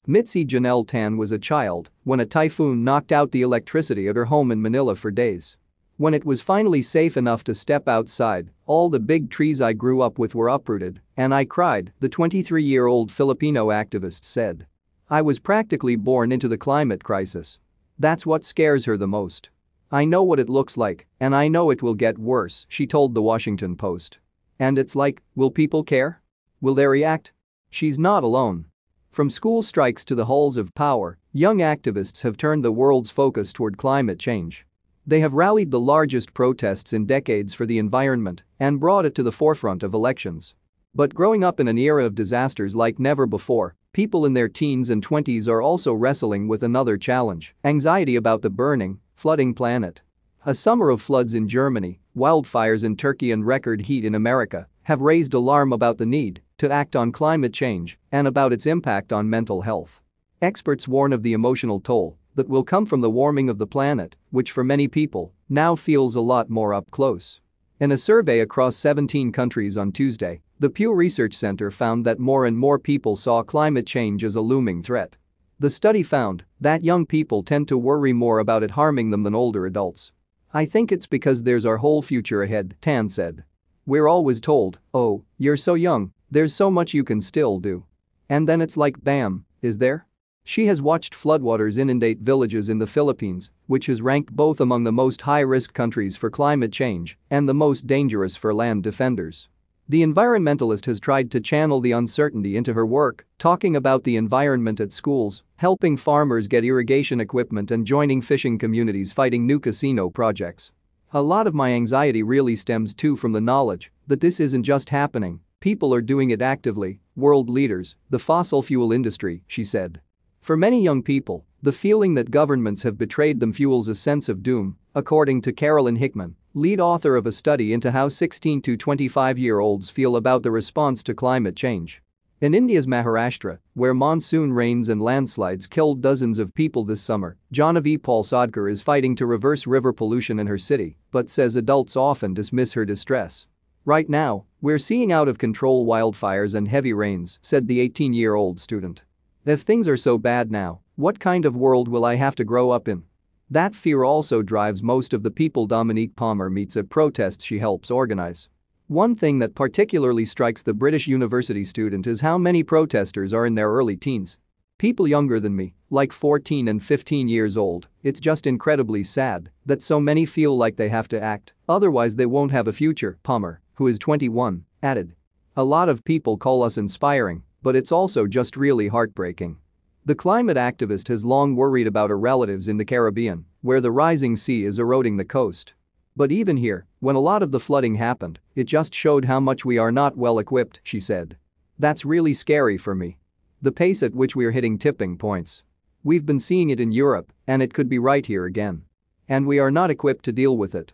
Mitzi Janelle Tan was a child when a typhoon knocked out the electricity at her home in Manila for days. When it was finally safe enough to step outside, all the big trees I grew up with were uprooted, and I cried, the 23-year-old Filipino activist said. I was practically born into the climate crisis. That's what scares her the most. I know what it looks like, and I know it will get worse, she told the Washington Post. And it's like, will people care? Will they react? She's not alone. From school strikes to the halls of power, young activists have turned the world's focus toward climate change. They have rallied the largest protests in decades for the environment and brought it to the forefront of elections. But growing up in an era of disasters like never before, people in their teens and 20s are also wrestling with another challenge: anxiety about the burning, flooding planet. A summer of floods in Germany, wildfires in Turkey and record heat in America have raised alarm about the need to act on climate change and about its impact on mental health. Experts warn of the emotional toll that will come from the warming of the planet, which for many people now feels a lot more up close. In a survey across 17 countries on Tuesday, the Pew Research Center found that more and more people saw climate change as a looming threat. The study found that young people tend to worry more about it harming them than older adults. I think it's because there's our whole future ahead, Tan said. We're always told, oh, you're so young, there's so much you can still do. And then it's like bam, is there? She has watched floodwaters inundate villages in the Philippines, which is ranked both among the most high-risk countries for climate change and the most dangerous for land defenders. The environmentalist has tried to channel the uncertainty into her work, talking about the environment at schools, helping farmers get irrigation equipment and joining fishing communities fighting new casino projects. A lot of my anxiety really stems too from the knowledge that this isn't just happening, people are doing it actively, world leaders, the fossil fuel industry, she said. For many young people, the feeling that governments have betrayed them fuels a sense of doom, according to Carolyn Hickman, lead author of a study into how 16 to 25-year-olds feel about the response to climate change. In India's Maharashtra, where monsoon rains and landslides killed dozens of people this summer, Genevieve Paul-Sodker is fighting to reverse river pollution in her city, but says adults often dismiss her distress. Right now, we're seeing out-of-control wildfires and heavy rains, said the 18-year-old student. If things are so bad now, what kind of world will I have to grow up in? That fear also drives most of the people Dominique Palmer meets at protests she helps organize. One thing that particularly strikes the British university student is how many protesters are in their early teens. People younger than me, like 14 and 15 years old, it's just incredibly sad that so many feel like they have to act, otherwise they won't have a future, Palmer, who is 21, added. A lot of people call us inspiring, but it's also just really heartbreaking. The climate activist has long worried about her relatives in the Caribbean, where the rising sea is eroding the coast. But even here, when a lot of the flooding happened, it just showed how much we are not well equipped, she said. That's really scary for me. The pace at which we are hitting tipping points. We've been seeing it in Europe, and it could be right here again. And we are not equipped to deal with it.